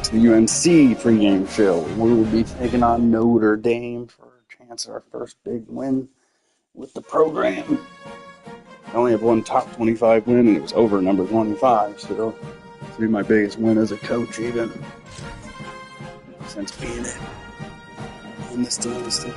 to the UNC pregame show. We will be taking on Notre Dame for a chance at our first big win with the program. I only have one top 25 win, and it was over number 25, so it's be my biggest win as a coach, even since being in this Dynasty.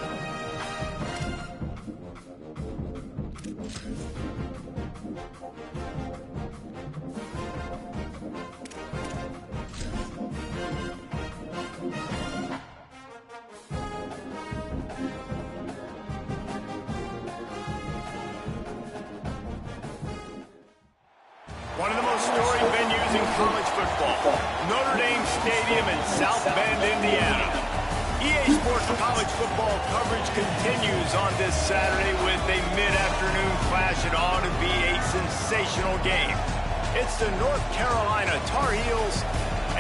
One of the most storied venues in college football, Notre Dame Stadium in South Bend, Indiana. EA Sports college football coverage continues on this Saturday with a mid-afternoon clash. It ought to be a sensational game. It's the North Carolina Tar Heels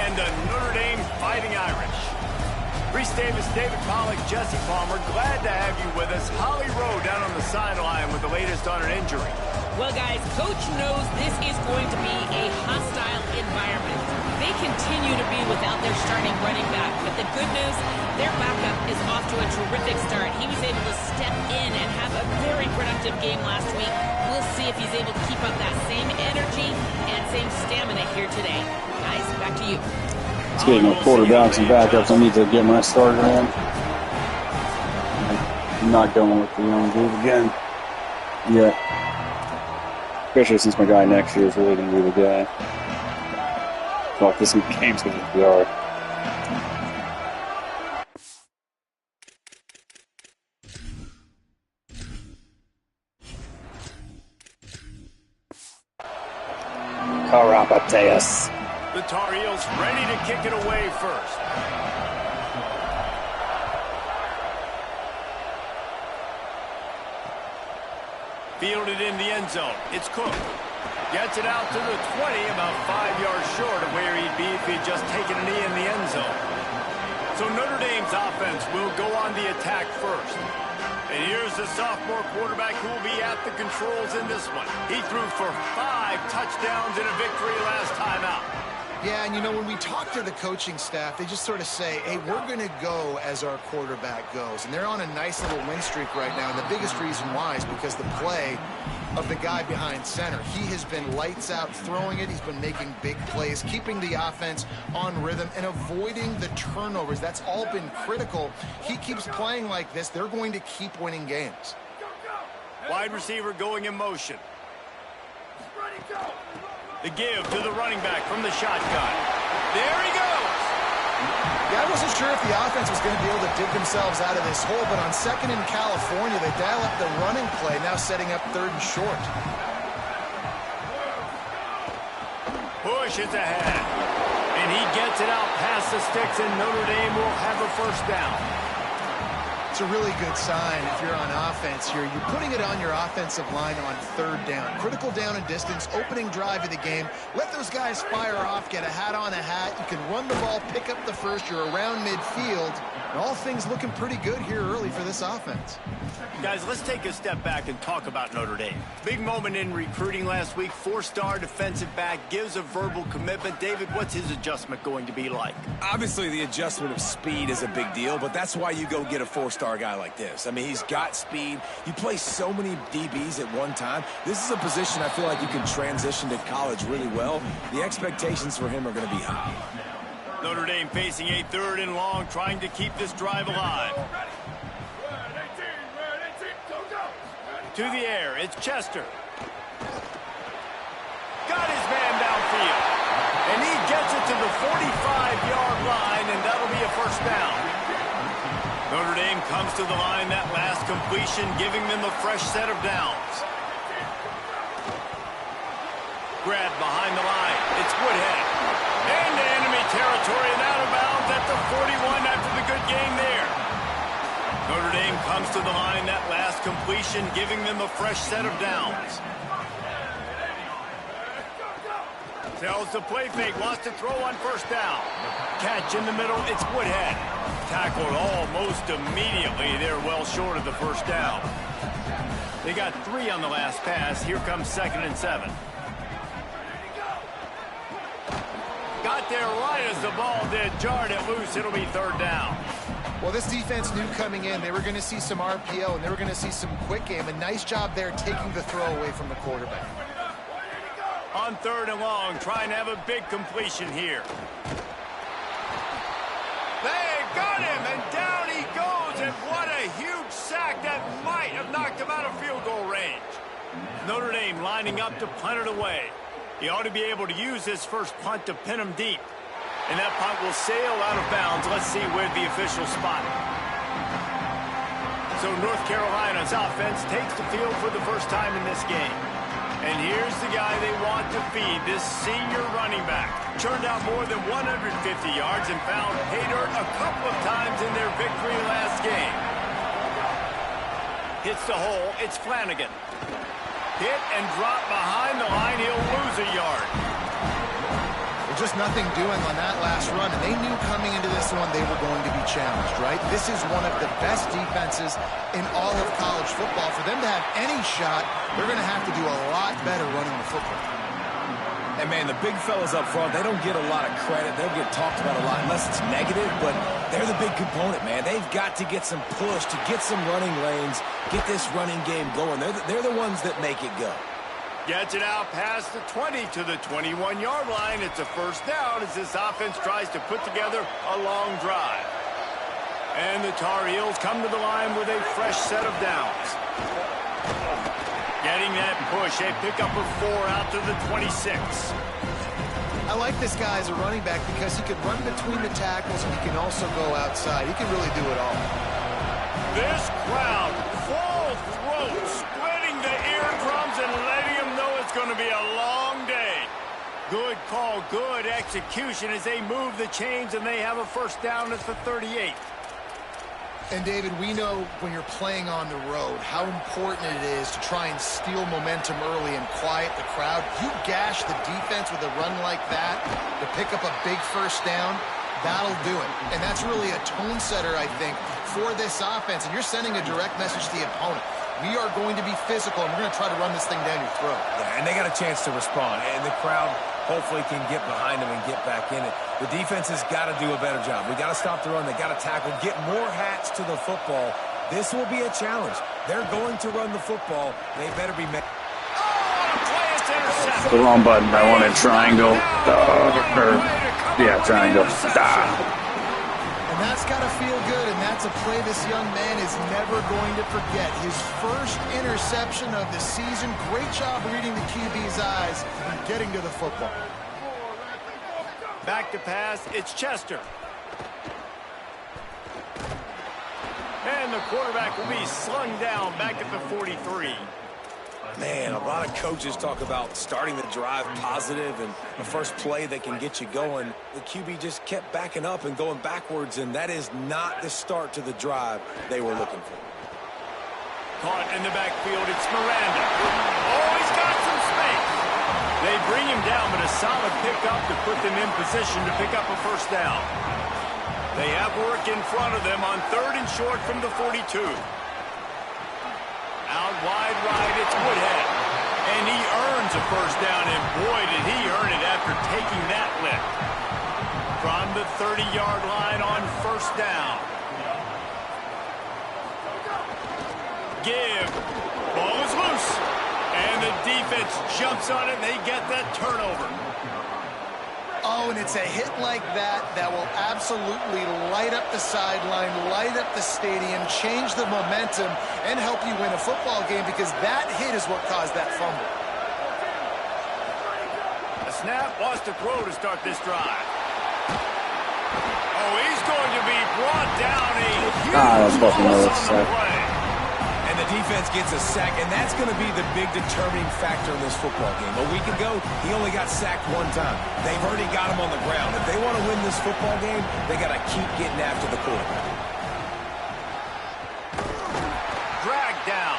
and the Notre Dame Fighting Irish. Reese Davis, David Pollack, Jesse Palmer, glad to have you with us. Holly Rowe down on the sideline with the latest on an injury. Well, guys, Coach knows this is going to be a hostile environment. They continue to be without their starting running back, but the good news, their backup is off to a terrific start. He was able to step in and have a very productive game last week. We'll see if he's able to keep up that same energy and same stamina here today. Guys, back to you. Speaking of quarterbacks and backups, I need to get my starter in. I'm not going with the young dude again. Yeah. Especially since my guy next year is really going to be the guy. Fuck, this game's going to be hard. Karapateus. The Tar Heels ready to kick it away first. Fielded in the end zone. It's Cook. Gets it out to the 20, about 5 yards short of where he'd be if he'd just taken a knee in the end zone. So Notre Dame's offense will go on the attack first. And here's the sophomore quarterback who will be at the controls in this one. He threw for 5 touchdowns in a victory last time out. Yeah, and you know, when we talk to the coaching staff, they just sort of say, hey, we're going to go as our quarterback goes. And they're on a nice little win streak right now. And the biggest reason why is because the play of the guy behind center. He has been lights out throwing it. He's been making big plays, keeping the offense on rhythm and avoiding the turnovers. That's all been critical. He keeps playing like this, they're going to keep winning games. Wide receiver going in motion. The give to the running back from the shotgun. There he goes. Yeah, I wasn't sure if the offense was going to be able to dig themselves out of this hole, but on 2nd in California, they dial up the running play, now setting up 3rd and short. Push is ahead. And he gets it out past the sticks, and Notre Dame will have a first down. It's a really good sign if you're on offense here. You're putting it on your offensive line on 3rd down. Critical down and distance, opening drive of the game. Let those guys fire off, get a hat on a hat. You can run the ball, pick up the first. You're around midfield. And all things looking pretty good here early for this offense. Guys, let's take a step back and talk about Notre Dame. Big moment in recruiting last week. 4-star defensive back gives a verbal commitment. David, what's his adjustment going to be like? Obviously, the adjustment of speed is a big deal, but that's why you go get a 4-star guy like this. I mean, he's got speed. You play so many DBs at one time. This is a position I feel like you can transition to college really well. The expectations for him are going to be high. Notre Dame facing a 3rd and long, trying to keep this drive alive. To the air, it's Chester. Got his man downfield. And he gets it to the 45-yard line, and that'll be a first down. Notre Dame comes to the line, that last completion, giving them a fresh set of downs. Grab behind the line. It's Woodhead. Into enemy territory and out of bounds at the 41 after the good game there. Notre Dame comes to the line, that last completion, giving them a fresh set of downs. Tells the play fake, wants to throw on first down. Catch in the middle, it's Woodhead. Tackled almost immediately. They're well short of the first down. They got 3 on the last pass. Here comes 2nd and 7. Got there right as the ball did. Jarred it loose. It'll be third down. Well, this defense knew coming in they were going to see some RPO and they were going to see some quick game. A nice job there taking the throw away from the quarterback. On third and long, trying to have a big completion here. They got him, and down he goes, and what a huge sack that might have knocked him out of field goal range. Notre Dame lining up to punt it away. He ought to be able to use his first punt to pin him deep. And that punt will sail out of bounds. Let's see where the official spot it. So North Carolina's offense takes the field for the first time in this game. And here's the guy they want to feed, this senior running back. Churned out more than 150 yards and found pay dirt a couple of times in their victory last game. Hits the hole. It's Flanagan. Hit and drop behind the line. He'll lose a yard. Just nothing doing on that last run, and they knew coming into this one they were going to be challenged, right? This is one of the best defenses in all of college football. For them to have any shot, they're going to have to do a lot better running the football. And, man, the big fellas up front, they don't get a lot of credit. They'll get talked about a lot unless it's negative, but they're the big component, man. They've got to get some push, to get some running lanes, get this running game going. They're the ones that make it go. Gets it out past the 20 to the 21-yard line. It's a first down as this offense tries to put together a long drive. And the Tar Heels come to the line with a fresh set of downs. Getting that push, a pickup of 4 out to the 26. I like this guy as a running back because he can run between the tackles and he can also go outside. He can really do it all. This crowd, full throat, splitting the eardrums and letting them know it's going to be a long day. Good call, good execution as they move the chains and they have a first down at the 38. And, David, we know when you're playing on the road how important it is to try and steal momentum early and quiet the crowd. You gash the defense with a run like that to pick up a big first down, that'll do it. And that's really a tone setter, I think, for this offense. And you're sending a direct message to the opponent. We are going to be physical, and we're going to try to run this thing down your throat. Yeah, and they got a chance to respond. And the crowd hopefully can get behind them and get back in it. The defense has got to do a better job. We got to stop the run. They got to tackle, get more hats to the football. This will be a challenge. They're going to run the football. They better be made. The wrong button. I wanted triangle. Triangle. And that's got to feel good, and that's a play this young man is never going to forget. His first interception of the season. Great job reading the QB's eyes and getting to the football. Back to pass, it's Chester. And the quarterback will be slung down back at the 43. Man, a lot of coaches talk about starting the drive positive and the first play that can get you going. The QB just kept backing up and going backwards, and that is not the start to the drive they were looking for. Caught in the backfield, it's Miranda. Oh, he's got some space. They bring him down, but a solid pickup to put them in position to pick up a first down. They have work in front of them on third and short from the 42. Out wide right, it's Woodhead. And he earns a first down, and boy, did he earn it after taking that lift. From the 30-yard line on first down. Give. Ball is loose. And the defense jumps on it, and they get that turnover. Oh, and it's a hit like that that will absolutely light up the sideline, light up the stadium, change the momentum, and help you win a football game because that hit is what caused that fumble. A snap, lost a throw to start this drive. Oh, he's going to be brought down a huge loss on the play. And the defense gets a sack, and that's going to be the big determining factor in this football game. A week ago, he only got sacked one time. They've already got him on the ground. If they want to win this football game, they got to keep getting after the quarterback. Dragged down.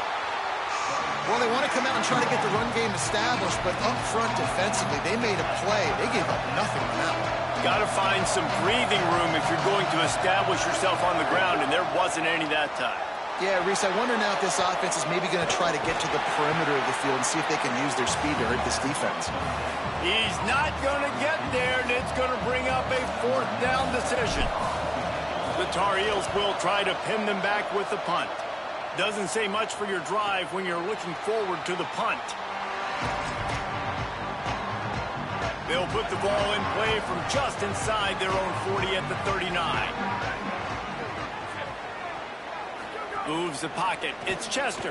Well, they want to come out and try to get the run game established, but up front defensively, they made a play. They gave up nothing on that one. Got to find some breathing room if you're going to establish yourself on the ground, and there wasn't any that time. Yeah, Reese, I wonder now if this offense is maybe going to try to get to the perimeter of the field and see if they can use their speed to hurt this defense. He's not going to get there, and it's going to bring up a 4th down decision. The Tar Heels will try to pin them back with the punt. Doesn't say much for your drive when you're looking forward to the punt. They'll put the ball in play from just inside their own 40 at the 39. Moves the pocket. It's Chester.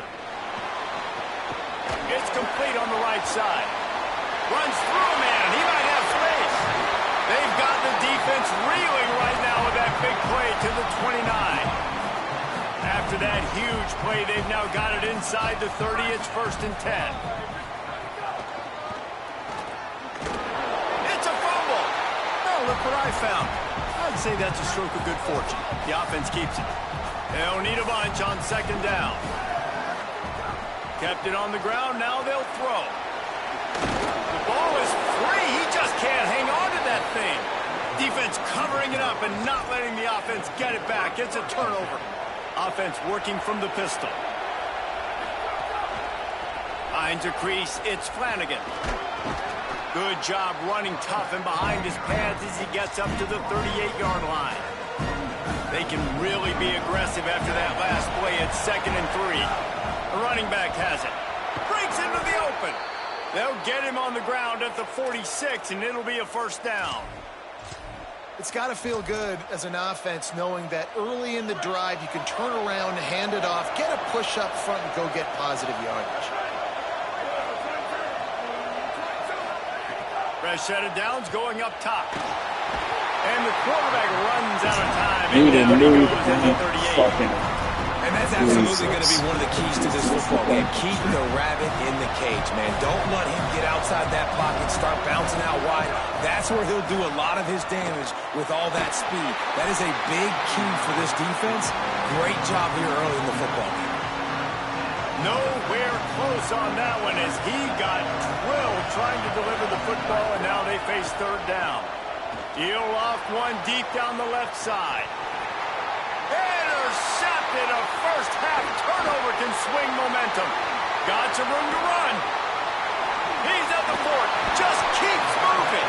It's complete on the right side. Runs through a man. He might have space. They've got the defense reeling right now with that big play to the 29. After that huge play, they've now got it inside the 30. It's 1st and 10. It's a fumble. Oh, look what I found. I'd say that's a stroke of good fortune. The offense keeps it. They'll need a bunch on 2nd down. Kept it on the ground. Now they'll throw. The ball is free. He just can't hang on to that thing. Defense covering it up and not letting the offense get it back. It's a turnover. Offense working from the pistol. Finds a crease. It's Flanagan. Good job running tough and behind his pads as he gets up to the 38-yard line. They can really be aggressive after that last play. It's 2nd and 3. The running back has it. Breaks into the open. They'll get him on the ground at the 46, and it'll be a 1st down. It's got to feel good as an offense knowing that early in the drive you can turn around, hand it off, get a push up front, and go get positive yardage. Fresh set of downs going up top. And the quarterback runs out of time. Need And to down he move goes at the 38. And that's absolutely going to be one of the keys to this football game. Keep the rabbit in the cage, man. Don't let him get outside that pocket, start bouncing out wide. That's where he'll do a lot of his damage with all that speed. That is a big key for this defense. Great job here early in the football game. Nowhere close on that one as he got drilled trying to deliver the football, and now they face 3rd down. Deal off one deep down the left side. Intercepted. A first-half turnover can swing momentum. Got some room to run. He's at the 4. Just keeps moving.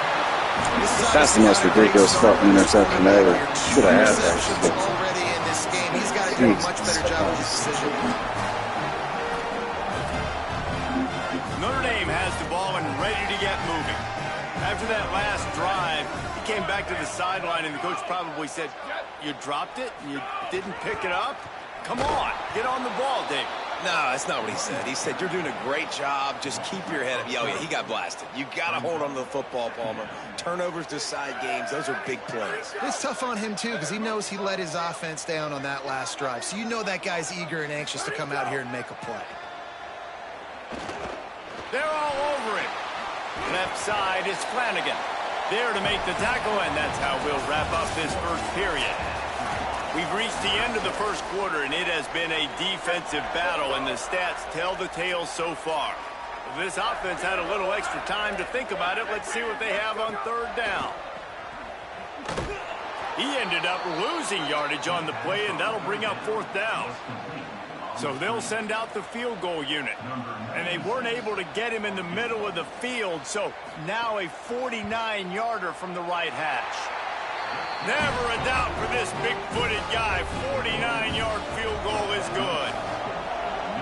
That's the most ridiculous fucking interception ever. Should have had that shit. Already in this game, he's got to do a much better job with his decision. Notre Dame has the ball and ready to get moving. After that last drive, he came back to the sideline, and the coach probably said, "You dropped it and you didn't pick it up? Come on, get on the ball, Dave." No, that's not what he said. He said, you're doing a great job. Just keep your head up. Oh, yeah, he got blasted. You got to hold on to the football, Palmer. Turnovers decide games. Those are big plays. It's tough on him, too, because he knows he let his offense down on that last drive. So you know that guy's eager and anxious to come out here and make a play. They're all over him. Left side is Flanagan. There to make the tackle, and that's how we'll wrap up this first period. We've reached the end of the first quarter, and it has been a defensive battle, and the stats tell the tale so far. If this offense had a little extra time to think about it, let's see what they have on 3rd down. He ended up losing yardage on the play, and that'll bring up 4th down. So they'll send out the field goal unit. And they weren't able to get him in the middle of the field, so now a 49-yarder from the right hash. Never a doubt for this big-footed guy. 49-yard field goal is good.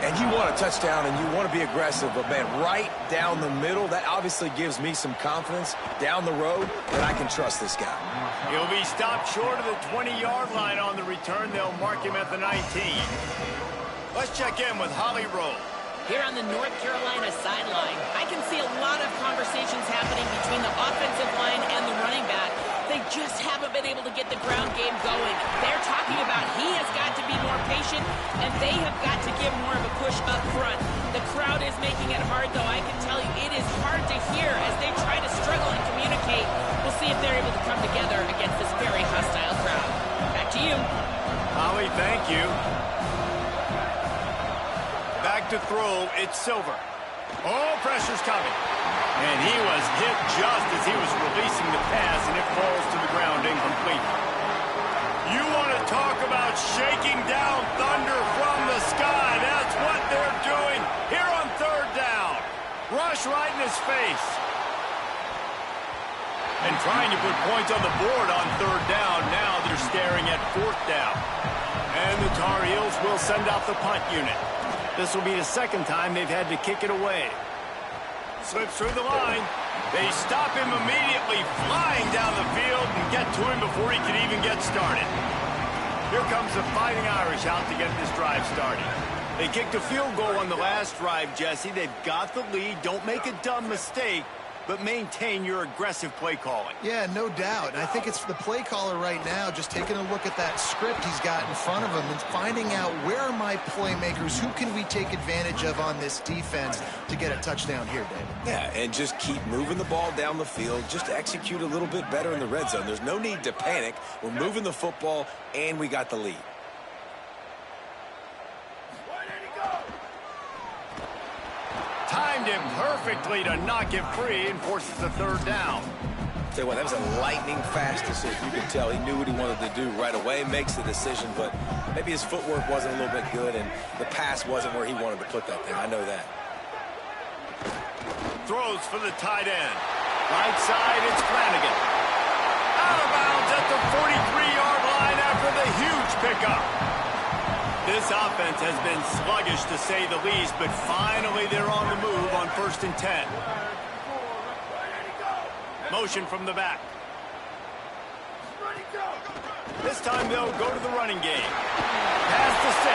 And you want a touchdown and you want to be aggressive, but, man, right down the middle, that obviously gives me some confidence down the road that I can trust this guy. He'll be stopped short of the 20-yard line on the return. They'll mark him at the 19. Let's check in with Holly Rowe. Here on the North Carolina sideline, I can see a lot of conversations happening between the offensive line and the running back. They just haven't been able to get the ground game going. They're talking about he has got to be more patient, and they have got to give more of a push up front. The crowd is making it hard, though. I can tell you it is hard to hear as they try to struggle and communicate. We'll see if they're able to come together against this very hostile crowd. Back to you. Holly, thank you. Back to throw, it's Silver. Oh, pressure's coming. And he was hit just as he was releasing the pass, and it falls to the ground incomplete. You want to talk about shaking down thunder from the pushed right in his face. And trying to put points on the board on third down. Now they're staring at fourth down. And the Tar Heels will send out the punt unit. This will be the second time they've had to kick it away. Slips through the line. They stop him immediately, flying down the field and get to him before he can even get started. Here comes the Fighting Irish out to get this drive started. They kicked a field goal on the last drive, Jesse. They've got the lead. Don't make a dumb mistake, but maintain your aggressive play calling. Yeah, no doubt. And I think it's the play caller right now just taking a look at that script he's got in front of him and finding out where are my playmakers, who can we take advantage of on this defense to get a touchdown here, David. Yeah, and just keep moving the ball down the field. Just execute a little bit better in the red zone. There's no need to panic. We're moving the football, and we got the lead. Timed him perfectly to knock it free and forces the third down. Tell you what, that was a lightning fast decision. You could tell he knew what he wanted to do right away, makes the decision, but maybe his footwork wasn't a little bit good and the pass wasn't where he wanted to put that thing. I know that. Throws for the tight end. Right side, it's Flanagan. Out of bounds at the 43-yard line after the huge pickup. This offense has been sluggish, to say the least, but finally they're on the move on 1st and 10. Motion from the back. This time they'll go to the running game. Pass to 6.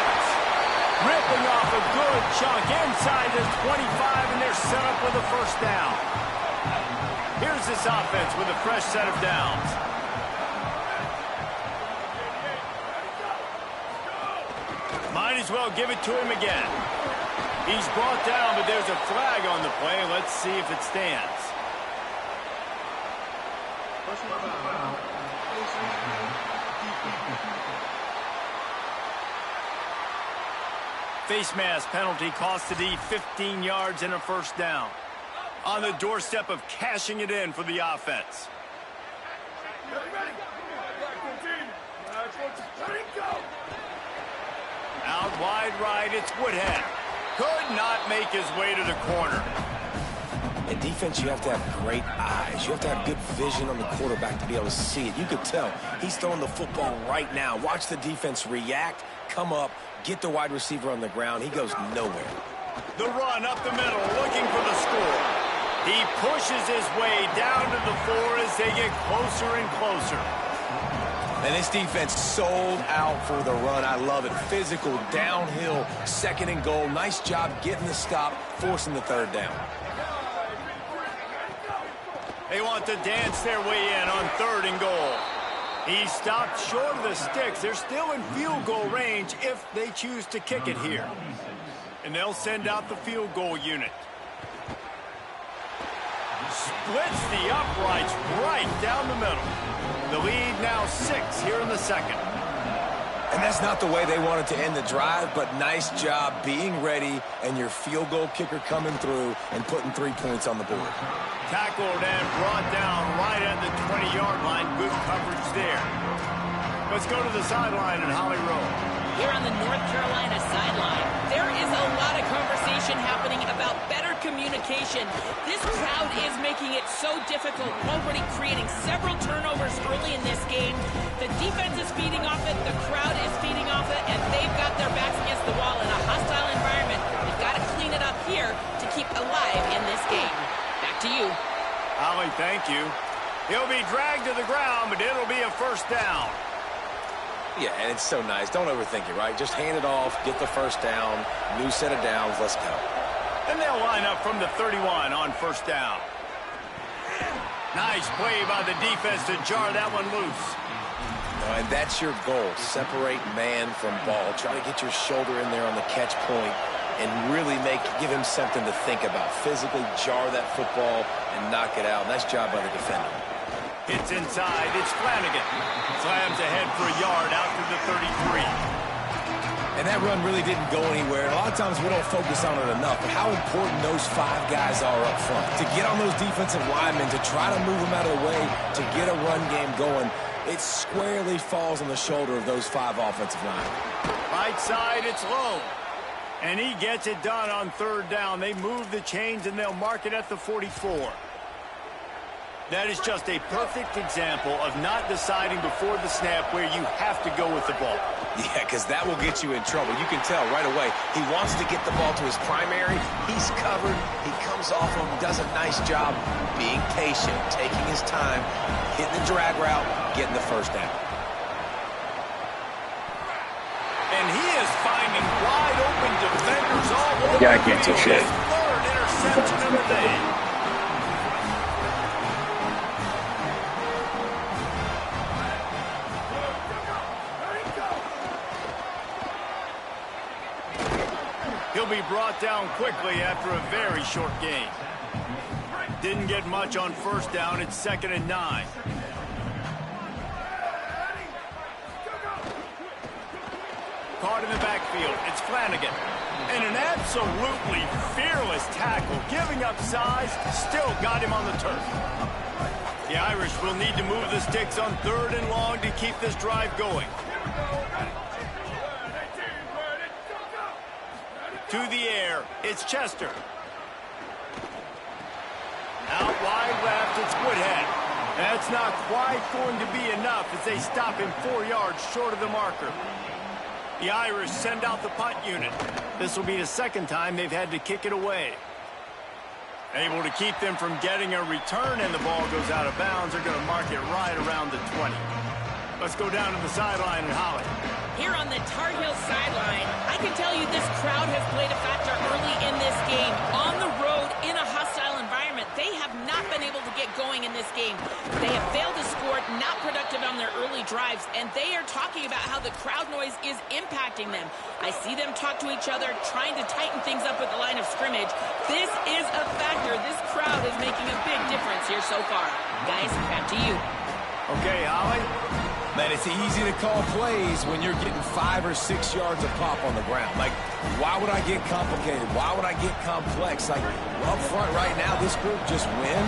Ripping off a good chunk inside the 25, and they're set up with a first down. Here's this offense with a fresh set of downs. Might as well give it to him again. He's brought down, but there's a flag on the play. Let's see if it stands. Face mask penalty cost the D 15 yards and a first down. On the doorstep of cashing it in for the offense. Out wide right, it's Woodhead. Could not make his way to the corner. In defense, you have to have great eyes. You have to have good vision on the quarterback to be able to see it. You could tell he's throwing the football right now. Watch the defense react, come up, get the wide receiver on the ground. He goes nowhere. The run up the middle, looking for the score. He pushes his way down to the floor as they get closer and closer. And this defense sold out for the run. I love it. Physical, downhill, 2nd and goal. Nice job getting the stop, forcing the third down. They want to dance their way in on 3rd and goal. He stopped short of the sticks. They're still in field goal range if they choose to kick it here. And they'll send out the field goal unit. Splits the uprights right down the middle. The lead now 6 here in the 2nd. And that's not the way they wanted to end the drive, but nice job being ready and your field goal kicker coming through and putting 3 points on the board. Tackled and brought down right at the 20-yard line. Good coverage there. Let's go to the sideline in Holly Rowe. Here on the North Carolina sideline, there is a lot of conversation happening about better communication. This crowd is making it so difficult, already creating several turnovers early in this game. The defense is feeding off it, the crowd is feeding off it, and they've got their backs against the wall in a hostile environment. They've got to clean it up here to keep alive in this game. Back to you. Holly, thank you. He'll be dragged to the ground, but it'll be a first down. Yeah, and it's so nice. Don't overthink it, right? Just hand it off, get the first down, new set of downs, let's go. And they'll line up from the 31 on first down. Nice play by the defense to jar that one loose. And that's your goal. Separate man from ball. Try to get your shoulder in there on the catch point and really give him something to think about. Physically jar that football and knock it out. Nice job by the defender. It's inside. It's Flanagan. Slams ahead for a yard out to the 33. And that run really didn't go anywhere. A lot of times we don't focus on it enough, but how important those 5 guys are up front. To get on those defensive linemen, to try to move them out of the way, to get a run game going, it squarely falls on the shoulder of those 5 offensive linemen. Right side, it's Lowe. And he gets it done on third down. They move the chains, and they'll mark it at the 44. That is just a perfect example of not deciding before the snap where you have to go with the ball. Yeah, because that will get you in trouble. You can tell right away he wants to get the ball to his primary. He's covered. He comes off him, does a nice job being patient, taking his time, hitting the drag route, getting the first down. And he is finding wide open defenders all over. Yeah, I can't see shit. Third interception of the day. He'll be brought down quickly after a very short gain. Didn't get much on first down. It's 2nd and 9. Caught in the backfield. It's Flanagan. And an absolutely fearless tackle. Giving up size. Still got him on the turf. The Irish will need to move the sticks on 3rd and long to keep this drive going. To the air, it's Chester. Out wide left, it's Woodhead. That's not quite going to be enough as they stop him 4 yards short of the marker. The Irish send out the punt unit. This will be the 2nd time they've had to kick it away. Able to keep them from getting a return, and the ball goes out of bounds. They're going to mark it right around the 20. Let's go down to the sideline and Holly. Here on the Tar Heels sideline, I can tell you this crowd has played a factor early in this game. On the road, in a hostile environment, they have not been able to get going in this game. They have failed to score, not productive on their early drives, and they are talking about how the crowd noise is impacting them. I see them talk to each other, trying to tighten things up at the line of scrimmage. This is a factor. This crowd is making a big difference here so far. Guys, back to you. Okay, Holly. Man, it's easy to call plays when you're getting 5 or 6 yards of pop on the ground. Like, why would I get complicated? Why would I get complex? Like, up front right now, this group just win,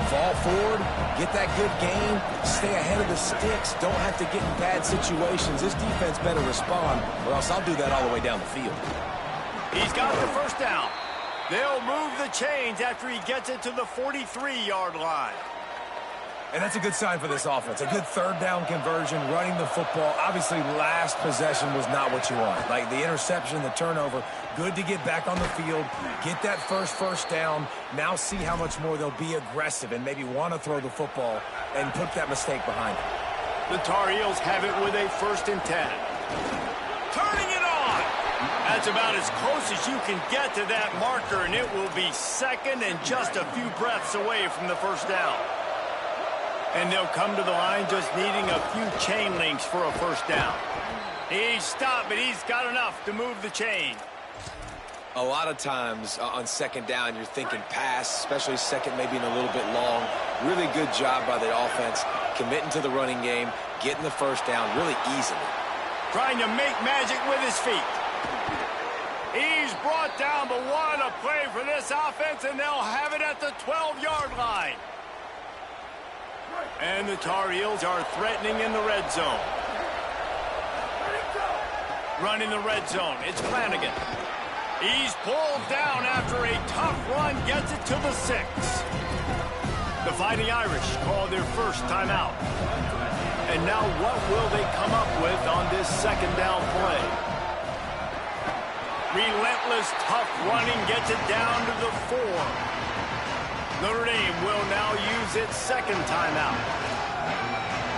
fall forward, get that good gain, stay ahead of the sticks, don't have to get in bad situations. This defense better respond, or else I'll do that all the way down the field. He's got the first down. They'll move the chains after he gets it to the 43-yard line. And that's a good sign for this offense. A good 3rd down conversion, running the football. Obviously, last possession was not what you want. Like the interception, the turnover. Good to get back on the field, get that first down. Now see how much more they'll be aggressive and maybe want to throw the football and put that mistake behind them. The Tar Heels have it with a 1st and 10. Turning it on. That's about as close as you can get to that marker, and it will be 2nd and just a few breaths away from the first down. And they'll come to the line just needing a few chain links for a first down. He's stopped, but he's got enough to move the chain. A lot of times on 2nd down, you're thinking pass, especially 2nd, maybe in a little bit long. Really good job by the offense, committing to the running game, getting the first down really easily. Trying to make magic with his feet. He's brought down, but what a play for this offense, and they'll have it at the 12-yard line. And the Tar Heels are threatening in the red zone. Running the red zone, it's Flanagan. He's pulled down after a tough run, gets it to the 6. The Fighting Irish call their first timeout. And now what will they come up with on this 2nd down play? Relentless, tough running gets it down to the 4. Notre Dame will now use its 2nd timeout.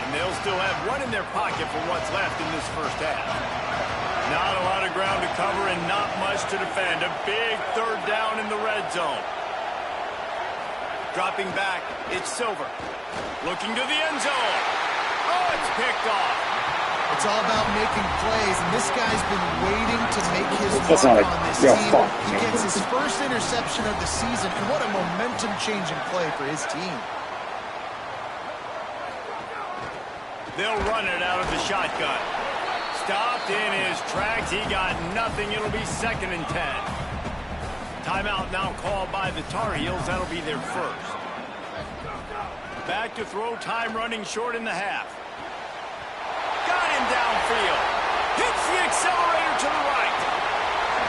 And they'll still have one in their pocket for what's left in this first half. Not a lot of ground to cover and not much to defend. A big 3rd down in the red zone. Dropping back, it's Silver. Looking to the end zone. Oh, it's picked off. It's all about making plays, and this guy's been waiting to make his That's mark not on this real team. fault. He gets his first interception of the season, and what a momentum-changing play for his team. They'll run it out of the shotgun. Stopped in his tracks. He got nothing. It'll be 2nd and 10. Timeout now called by the Tar Heels. That'll be their first. Back to throw, time running short in the half. Got him downfield. Hits the accelerator to the right.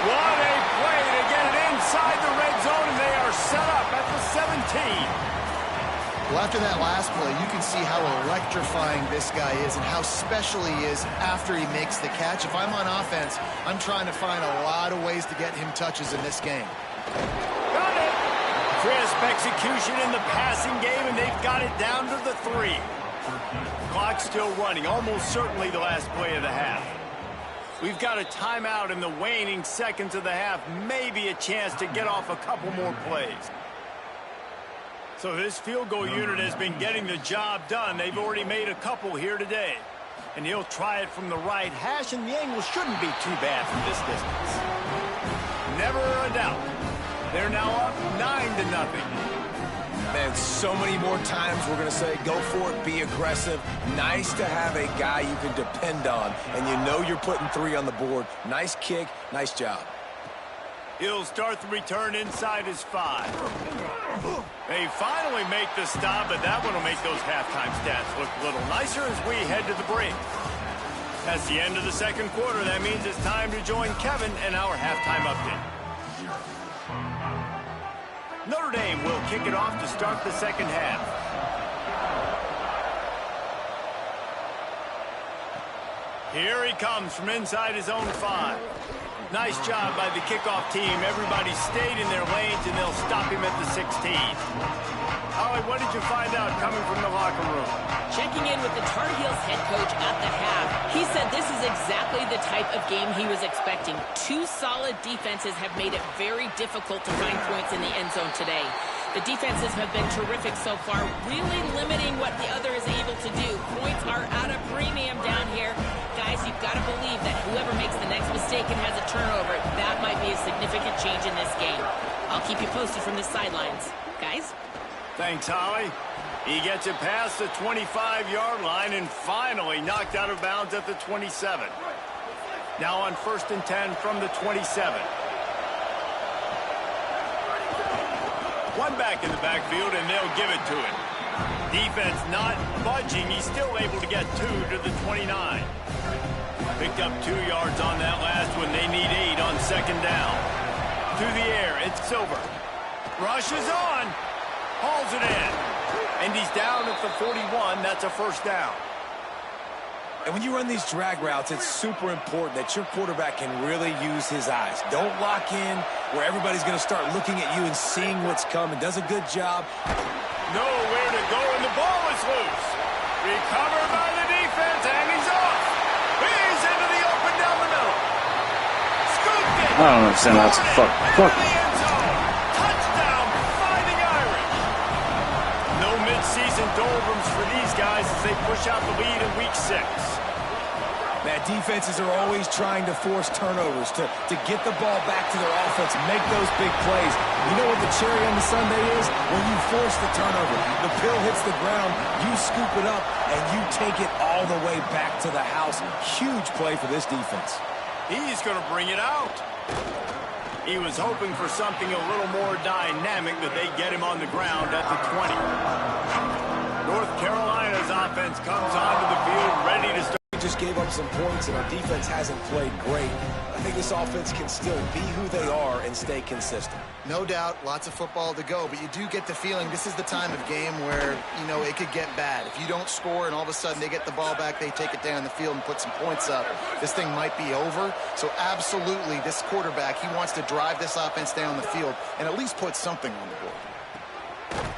What a inside the red zone, and they are set up at the 17. Well, after that last play, you can see how electrifying this guy is and how special he is after he makes the catch. If I'm on offense, I'm trying to find a lot of ways to get him touches in this game. Got it. Crisp execution in the passing game, and they've got it down to the 3. Clock still running, almost certainly the last play of the half. We've got a timeout in the waning seconds of the half, maybe a chance to get off a couple more plays. So this field goal unit has been getting the job done. They've already made a couple here today. And he'll try it from the right hash, and the angle shouldn't be too bad from this distance. Never a doubt. They're now up 9-0. Man, so many more times we're going to say, go for it, be aggressive. Nice to have a guy you can depend on, and you know you're putting 3 on the board. Nice kick, nice job. He'll start the return inside his 5. They finally make the stop, but that one will make those halftime stats look a little nicer as we head to the break. That's the end of the second quarter. That means it's time to join Kevin and our halftime update. Notre Dame will kick it off to start the second half. Here he comes from inside his own 5. Nice job by the kickoff team. Everybody stayed in their lanes, and they'll stop him at the 16. Holly, what did you find out coming from the locker room? Checking in with the Tar Heels head coach at the half, he said this is exactly the type of game he was expecting. 2 solid defenses have made it very difficult to find points in the end zone today. The defenses have been terrific so far, really limiting what the other is able to do. Points are at a premium down here. Guys, you've got to believe that whoever makes the next mistake and has a turnover, that might be a significant change in this game. I'll keep you posted from the sidelines. Guys? Thanks, Holly. He gets it past the 25-yard line and finally knocked out of bounds at the 27. Now on 1st and 10 from the 27. One back in the backfield, and they'll give it to him. Defense not budging. He's still able to get 2 to the 29. Picked up 2 yards on that last one. They need 8 on second down. To the air, it's Silver. Rushes on. Hauls it in. And he's down at the 41. That's a first down. And when you run these drag routes, it's super important that your quarterback can really use his eyes. Don't lock in where everybody's going to start looking at you and seeing what's coming. Does a good job. Nowhere to go, and the ball is loose. Recovered by the defense, and he's off. He's into the open down the middle. Scooped it. I don't understand. That's a fuck. Touchdown, Fighting Irish. No midseason doldrums for these guys as they push out the lead in week 6. Man, defenses are always trying to force turnovers to get the ball back to their offense, make those big plays. You know what the cherry on the sundae is? When you force the turnover, the pill hits the ground, you scoop it up, and you take it all the way back to the house. Huge play for this defense. He's going to bring it out. He was hoping for something a little more dynamic, but they get him on the ground at the 20. North Carolina's offense comes onto the field ready to start. Just gave up some points, and our defense hasn't played great. I think this offense can still be who they are and stay consistent. No doubt, lots of football to go, but you do get the feeling this is the time of game where, you know, it could get bad. If you don't score and all of a sudden they get the ball back, they take it down the field and put some points up, this thing might be over. So absolutely, this quarterback, he wants to drive this offense down the field and at least put something on the board.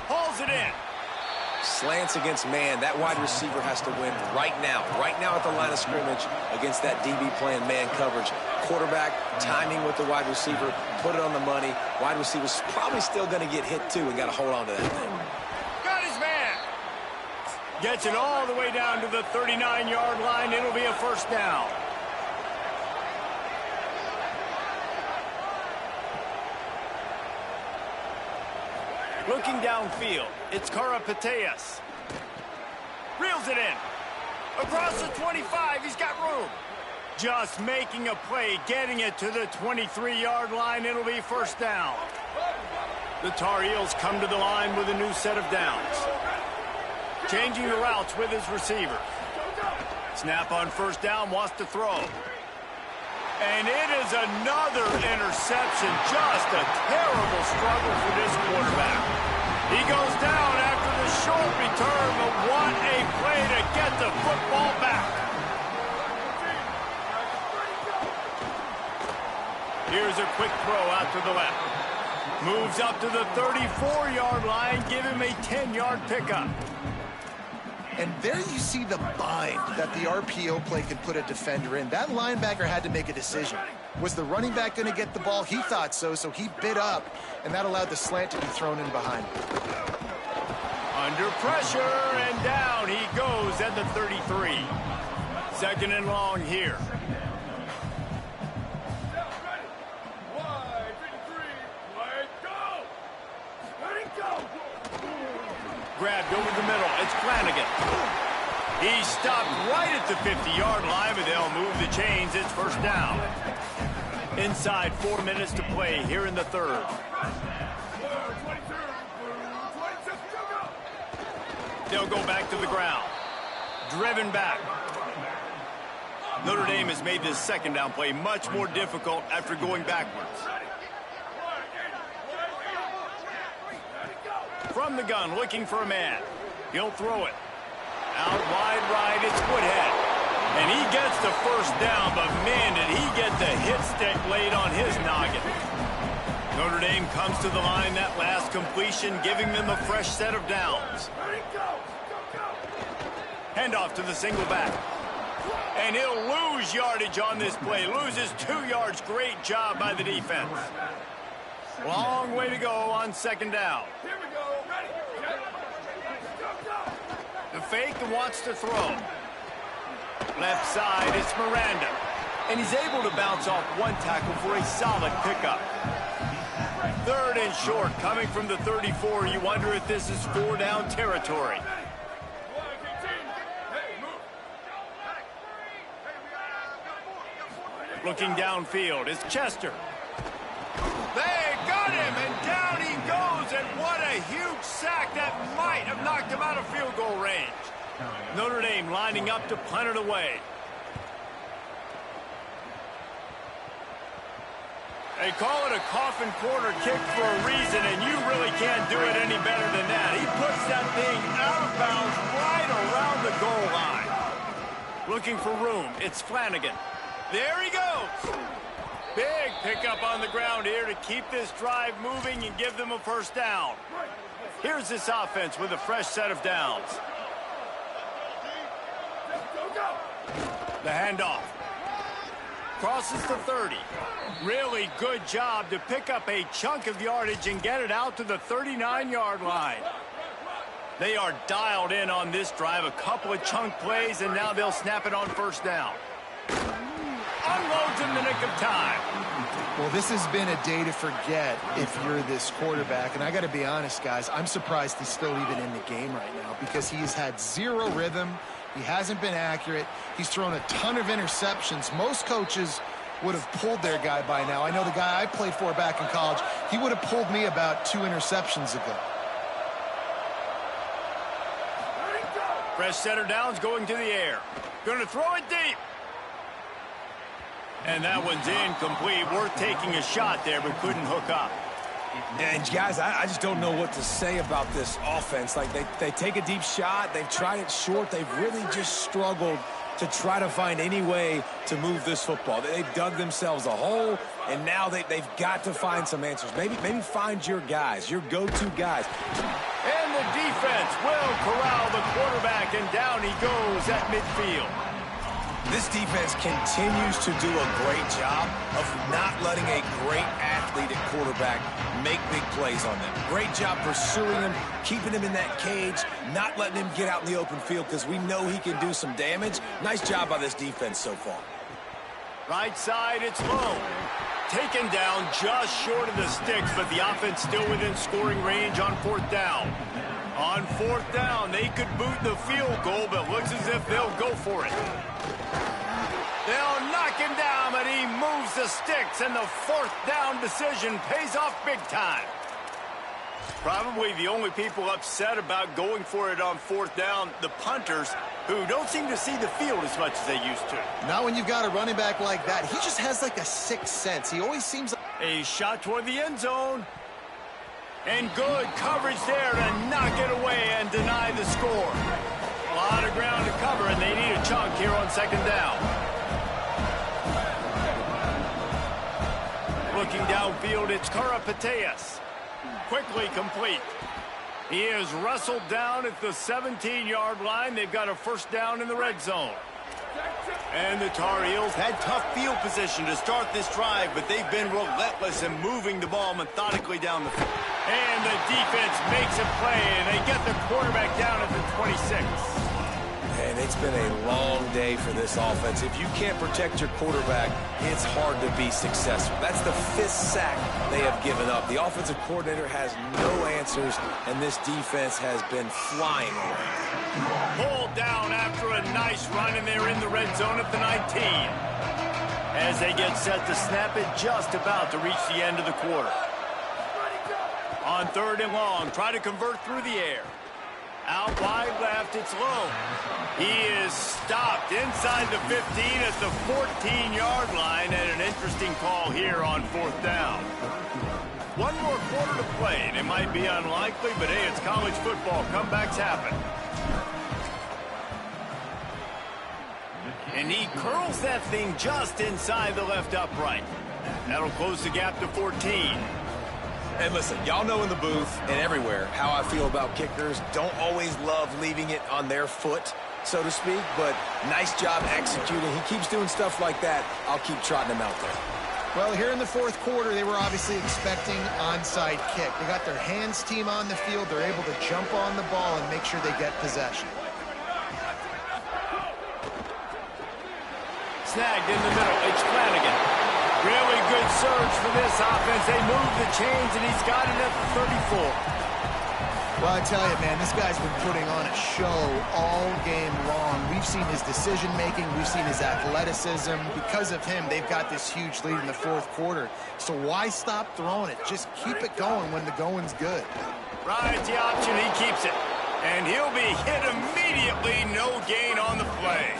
Hauls it in. Slants against man. That wide receiver has to win right now at the line of scrimmage against that DB playing man coverage. Quarterback, timing with the wide receiver, put it on the money. Wide receiver's probably still going to get hit too and got to hold on to that thing. Got his man. Gets it all the way down to the 39-yard line. It'll be a first down. Looking downfield, it's Ncaa27. Reels it in. Across the 25, he's got room. Just making a play, getting it to the 23-yard line. It'll be first down. The Tar Heels come to the line with a new set of downs. Changing the routes with his receiver. Snap on first down, wants to throw. And it is another interception. Just a terrible struggle for this quarterback. He goes down after the short return, but what a play to get the football back. Here's a quick throw out to the left. Moves up to the 34-yard line, give him a 10-yard pickup. And there you see the bind that the RPO play can put a defender in. That linebacker had to make a decision. Was the running back going to get the ball? He thought so, so he bit up, and that allowed the slant to be thrown in behind. Under pressure, and down he goes at the 33. Second and long here. Grabbed over the middle. It's Flanagan. He stopped right at the 50-yard line, but they'll move the chains. It's first down. Inside 4 minutes to play here in the third. They'll go back to the ground. Driven back. Notre Dame has made this second down play much more difficult after going backwards. From the gun, looking for a man. He'll throw it. Out wide right, it's Woodhead. And he gets the first down, but man, did he get the hit stick laid on his noggin. Notre Dame comes to the line that last completion, giving them a fresh set of downs. Handoff to the single back. And he'll lose yardage on this play. Loses 2 yards. Great job by the defense. Long way to go on second down. The fake wants to throw. Left side, it's Miranda. And he's able to bounce off one tackle for a solid pickup. Third and short, coming from the 34. You wonder if this is 4-down territory. Looking downfield, it's Chester. They got him, and down he goes, and what a huge sack that might have knocked him out of field goal range. Notre Dame lining up to punt it away. They call it a coffin corner kick for a reason, and you really can't do it any better than that. He puts that thing out of bounds right around the goal line. Looking for room, it's Flanagan. There he goes. Big pickup on the ground here to keep this drive moving and give them a first down. Here's this offense with a fresh set of downs. The handoff. Crosses the 30. Really good job to pick up a chunk of yardage and get it out to the 39-yard line. They are dialed in on this drive. A couple of chunk plays, and now they'll snap it on first down. Unloads in the nick of time. Well, this has been a day to forget if you're this quarterback. And I got to be honest, guys, I'm surprised he's still even in the game right now because he's had zero rhythm. He hasn't been accurate. He's thrown a ton of interceptions. Most coaches would have pulled their guy by now. I know the guy I played for back in college, he would have pulled me about 2 interceptions ago. Fresh center downs going to the air. Going to throw it deep. And that one's incomplete. Worth taking a shot there, but couldn't hook up. And guys, I just don't know what to say about this offense. Like they take a deep shot, they've tried it short, they've really just struggled to try to find any way to move this football. They've dug themselves a hole, and now they've got to find some answers. Maybe find your guys, your go-to guys. And the defense will corral the quarterback, and down he goes at midfield. This defense continues to do a great job of not letting a great athlete at quarterback make big plays on them. Great job pursuing him, keeping him in that cage, not letting him get out in the open field because we know he can do some damage. Nice job by this defense so far. Right side, it's low. Taken down just short of the sticks, but the offense still within scoring range on fourth down. On fourth down, they could boot the field goal, but looks as if they'll go for it. They'll knock him down, but he moves the sticks, and the fourth down decision pays off big time. Probably the only people upset about going for it on fourth down, the punters. who don't seem to see the field as much as they used to. Not when you've got a running back like that. He just has like a sixth sense. He always seems like... A shot toward the end zone. And good coverage there to knock it away and deny the score. A lot of ground to cover, and they need a chunk here on second down. Looking downfield, it's Ncaa27. Quickly complete. He is wrestled down at the 17-yard line. They've got a first down in the red zone. And the Tar Heels had tough field position to start this drive, but they've been relentless in moving the ball methodically down the field. And the defense makes a play, and they get the quarterback down at the 26. And it's been a long day for this offense. If you can't protect your quarterback, it's hard to be successful. That's the 5th sack they have given up. The offensive coordinator has no answers, and this defense has been flying around. Pulled down after a nice run, and they're in the red zone at the 19. As they get set to snap it, just about to reach the end of the quarter. On 3rd and long, try to convert through the air. Out wide left, it's low. He is stopped inside the 15 at the 14-yard line, and an interesting call here on 4th down. One more quarter to play, and it might be unlikely, but hey, it's college football. Comebacks happen. And he curls that thing just inside the left upright. That'll close the gap to 14. And listen, y'all know in the booth and everywhere how I feel about kickers. Don't always love leaving it on their foot, so to speak, but nice job executing. He keeps doing stuff like that. I'll keep trotting him out there. Well, here in the 4th quarter, they were obviously expecting onside kick. They got their hands team on the field. They're able to jump on the ball and make sure they get possession. Snagged in the middle. It's Flanagan. Really good surge for this offense. They move the chains, and he's got it at the 34. Well, I tell you, man, this guy's been putting on a show all game long. We've seen his decision-making. We've seen his athleticism. Because of him, they've got this huge lead in the 4th quarter. So why stop throwing it? Just keep it going when the going's good. Rides the option. He keeps it. And he'll be hit immediately. No gain on the play.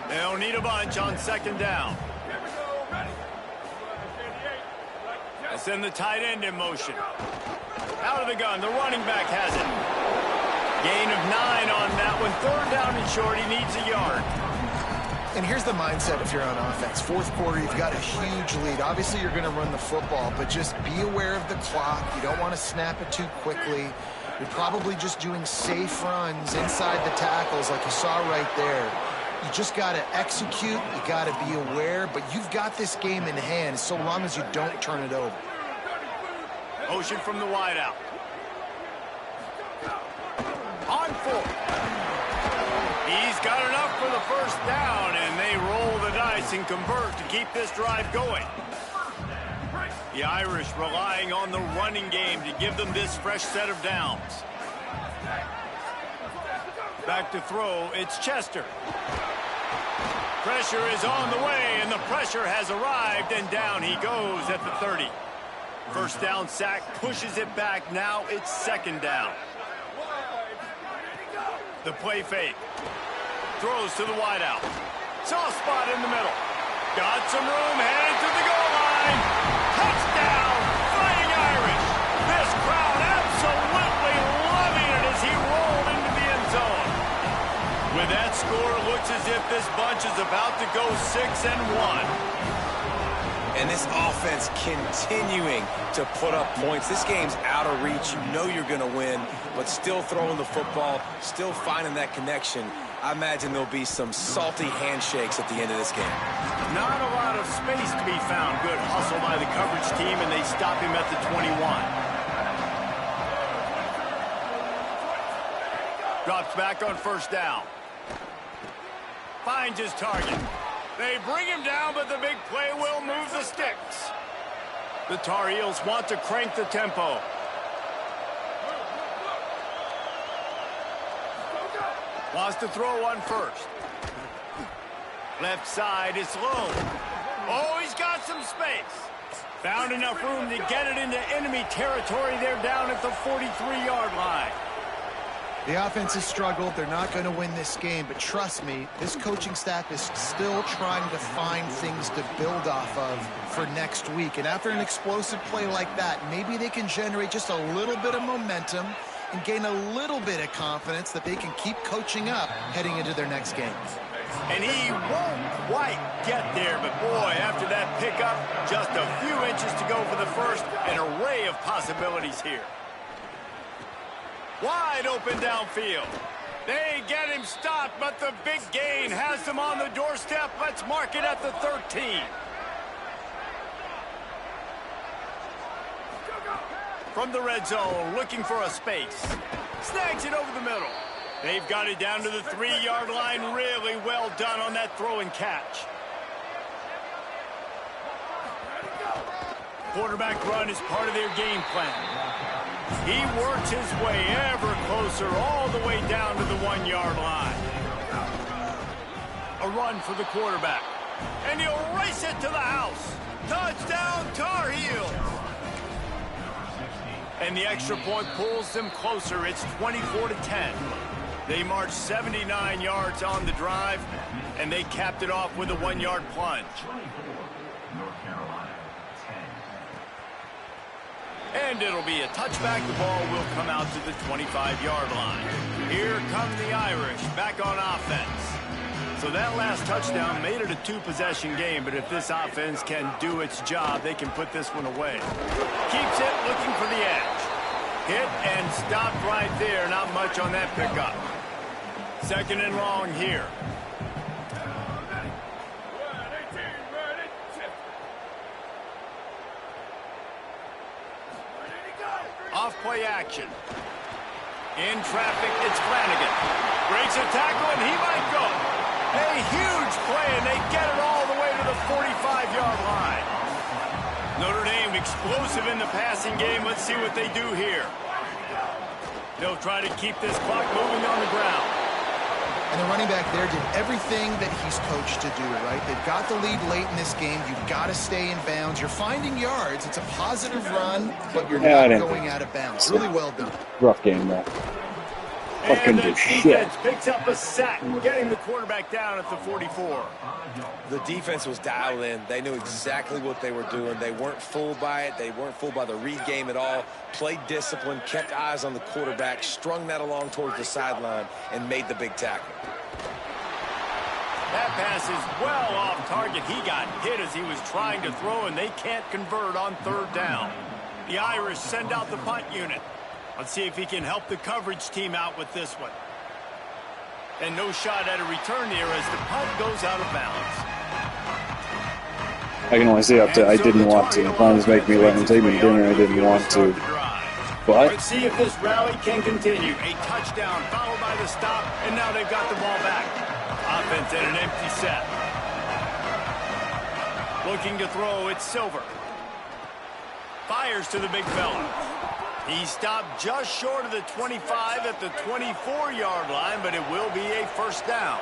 They'll need a bunch on 2nd down. Send the tight end in motion. Out of the gun, the running back has it. Gain of 9 on that one. 3rd down and short, he needs a yard. And here's the mindset if you're on offense. 4th quarter, you've got a huge lead. Obviously, you're going to run the football, but just be aware of the clock. You don't want to snap it too quickly. You're probably just doing safe runs inside the tackles like you saw right there. You just got to execute. You got to be aware, but you've got this game in hand so long as you don't turn it over. Motion from the wideout. On 4th. He's got enough for the first down, and they roll the dice and convert to keep this drive going. The Irish relying on the running game to give them this fresh set of downs. Back to throw, it's Chester. Pressure is on the way, and the pressure has arrived, and down he goes at the 30. First down sack, pushes it back. Now it's 2nd down. The play fake. Throws to the wideout. Soft spot in the middle. Got some room, headed to the goal line. Touchdown, Fighting Irish. This crowd absolutely loving it as he rolled into the end zone. With that score, looks as if this bunch is about to go 6-1. And this offense continuing to put up points. This game's out of reach. You know you're going to win, but still throwing the football, still finding that connection. I imagine there'll be some salty handshakes at the end of this game. Not a lot of space to be found. Good hustle by the coverage team, and they stop him at the 21. Drops back on 1st down. Finds his target. They bring him down, but the big play will move the sticks. The Tar Heels want to crank the tempo. Wants to throw on 1st. Left side is low. Oh, he's got some space. Found enough room to get it into enemy territory. They're down at the 43-yard line. The offense has struggled. They're not going to win this game, but trust me, this coaching staff is still trying to find things to build off of for next week. And after an explosive play like that, maybe they can generate just a little bit of momentum and gain a little bit of confidence that they can keep coaching up heading into their next game. And he won't quite get there, but boy, after that pickup, just a few inches to go for the first. An array of possibilities here. Wide open downfield. They get him stopped, but the big gain has them on the doorstep. Let's mark it at the 13. From the red zone, looking for a space. Snags it over the middle. They've got it down to the 3-yard line. Really well done on that throw and catch. Quarterback run is part of their game plan. He works his way ever closer all the way down to the 1-yard line. A run for the quarterback. And he'll race it to the house. Touchdown, Tar Heels. And the extra point pulls them closer. It's 24-10. They marched 79 yards on the drive, and they capped it off with a 1-yard plunge. And it'll be a touchback. The ball will come out to the 25-yard line. Here come the Irish back on offense. So that last touchdown made it a 2-possession game, but if this offense can do its job, they can put this one away. Keeps it looking for the edge. Hit and stopped right there. Not much on that pickup. Second and long here. Off-play action. In traffic, it's Flanagan. Breaks a tackle, and he might go. A huge play, and they get it all the way to the 45-yard line. Notre Dame explosive in the passing game. Let's see what they do here. They'll try to keep this clock moving on the ground. And the running back there did everything that he's coached to do, right? They've got the lead late in this game. You've got to stay in bounds. You're finding yards. It's a positive run, but you're not going out of bounds. Really well done. Rough game, though. And the defense picks up a sack, getting the quarterback down at the 44. The defense was dialed in. They knew exactly what they were doing. They weren't fooled by it. They weren't fooled by the read game at all. Played discipline, kept eyes on the quarterback, strung that along towards the sideline, and made the big tackle. That pass is well off target. He got hit as he was trying to throw, and they can't convert on third down. The Irish send out the punt unit. Let's see if he can help the coverage team out with this one. And no shot at a return here as the punt goes out of bounds. I can only see up to I didn't want to. The plans make me let him take me to dinner. I didn't want to. But let's see if this rally can continue. A touchdown followed by the stop, and now they've got the ball back. Offense in an empty set. Looking to throw, it's Silver. Fires to the big fella. He stopped just short of the 25 at the 24-yard line, but it will be a first down.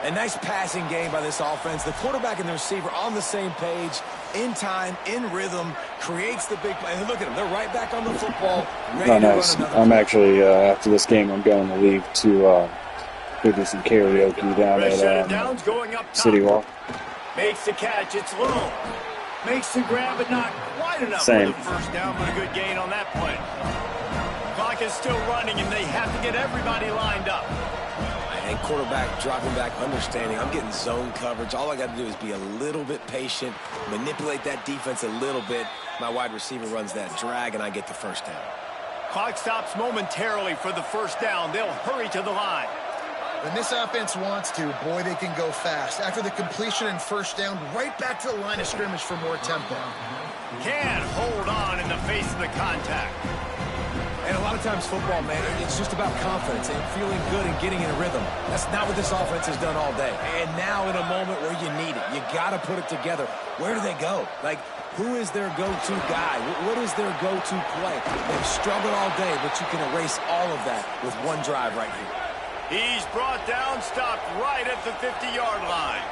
A nice passing game by this offense. The quarterback and the receiver on the same page, in time, in rhythm, creates the big play. And look at them. They're right back on the football, ready to nice. run another I'm play. actually, after this game, I'm going to leave to go do some karaoke down at City Walk. Makes the catch. It's low. Makes the grab, but not quite enough for the first down, but a good gain on that play. Clock is still running, and they have to get everybody lined up. And quarterback dropping back, understanding I'm getting zone coverage. All I got to do is be a little bit patient, manipulate that defense a little bit. My wide receiver runs that drag, and I get the first down. Clock stops momentarily for the first down. They'll hurry to the line. When this offense wants to, boy, they can go fast. After the completion and first down, right back to the line of scrimmage for more tempo. Can't hold on in the face of the contact. And a lot of times football, man, it's just about confidence and feeling good and getting in a rhythm. That's not what this offense has done all day. And now in a moment where you need it, you got to put it together. Where do they go? Like, who is their go-to guy? What is their go-to play? They've struggled all day, but you can erase all of that with one drive right here. He's brought down, stopped right at the 50-yard line.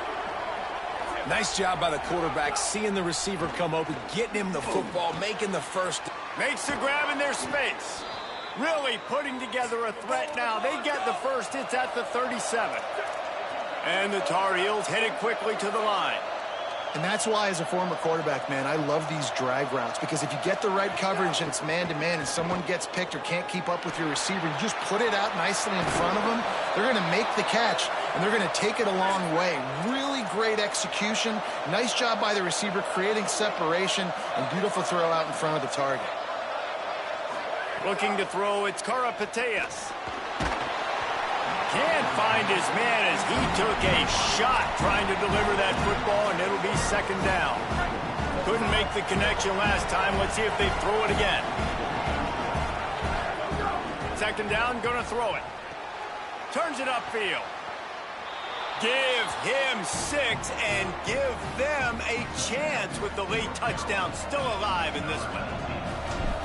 Nice job by the quarterback, seeing the receiver come open, getting him the football, making the first. Makes the grab in their space. Really putting together a threat now. They get the first. It's at the 37. And the Tar Heels headed quickly to the line. And that's why, as a former quarterback, man, I love these drag routes, because if you get the right coverage and it's man-to-man and someone gets picked or can't keep up with your receiver, you just put it out nicely in front of them, they're going to make the catch, and they're going to take it a long way. Really great execution. Nice job by the receiver creating separation, and beautiful throw out in front of the target. Looking to throw, it's Ncaa27. Can't find his man as he took a shot trying to deliver that football, and it'll be second down. Couldn't make the connection last time. Let's see if they throw it again. Second down, gonna throw it. Turns it upfield. Give him 6 and give them a chance with the late touchdown still alive in this one.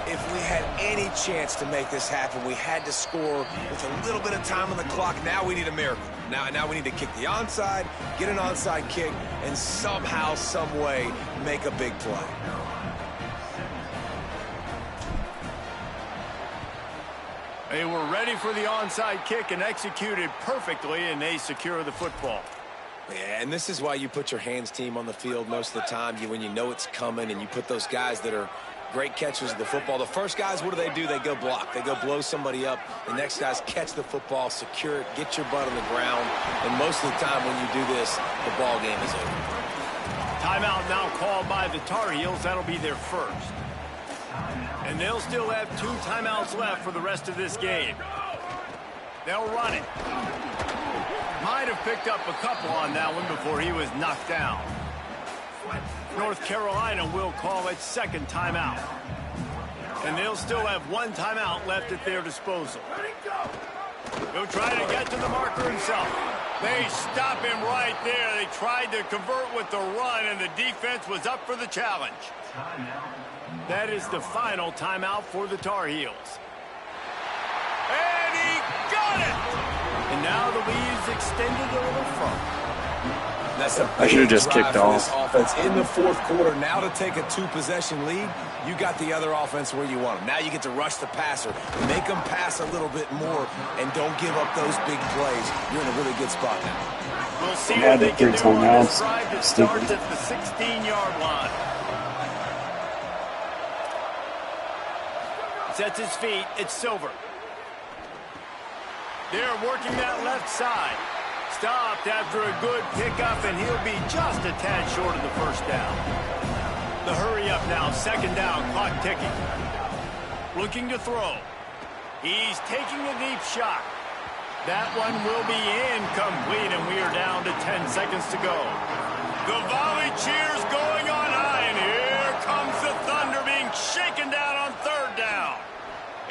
If we had any chance to make this happen, we had to score with a little bit of time on the clock. Now we need a miracle. Now we need to kick the onside, get an onside kick, and somehow, some way, make a big play. They were ready for the onside kick and executed perfectly, and they secure the football. Yeah, and this is why you put your hands team on the field most of the time, when you know it's coming, and you put those guys that are great catchers of the football. The first guys, what do? They go block. They go blow somebody up. The next guys catch the football, secure it, get your butt on the ground. And most of the time when you do this, the ball game is over. Timeout now called by the Tar Heels. That'll be their first. And they'll still have 2 timeouts left for the rest of this game. They'll run it. Might have picked up a couple on that one before he was knocked down. North Carolina will call it second timeout. And they'll still have 1 timeout left at their disposal. He'll try to get to the marker himself. They stop him right there. They tried to convert with the run, and the defense was up for the challenge. That is the final timeout for the Tar Heels. And he got it! And now the lead's extended a little further. That's a I should have just big kicked drive for off. this offense in the fourth quarter. Now to take a 2-possession lead, you got the other offense where you want them. Now you get to rush the passer, make them pass a little bit more, and don't give up those big plays. You're in a really good spot now. We'll see what they can do on this drive that starts at the 16-yard line. Sets his feet. It's Silver. They're working that left side. Stopped after a good pickup, and he'll be just a tad short of the first down. The hurry up now, second down, clock ticking. Looking to throw. He's taking a deep shot. That one will be incomplete, and we are down to 10 seconds to go. The volley cheers going on high, and here comes the Thunder being shaken down on third down.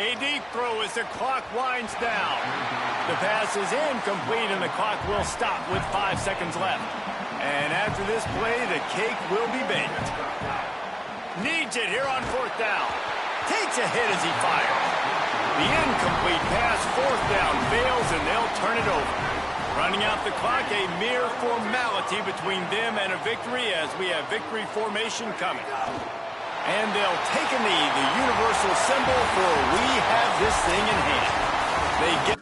A deep throw as the clock winds down. The pass is incomplete, and the clock will stop with 5 seconds left. And after this play, the cake will be baked. Needs it here on fourth down. Takes a hit as he fires. The incomplete pass, fourth down, fails, and they'll turn it over. Running out the clock, a mere formality between them and a victory, as we have victory formation coming. And they'll take a knee, the universal symbol for we have this thing in hand. They get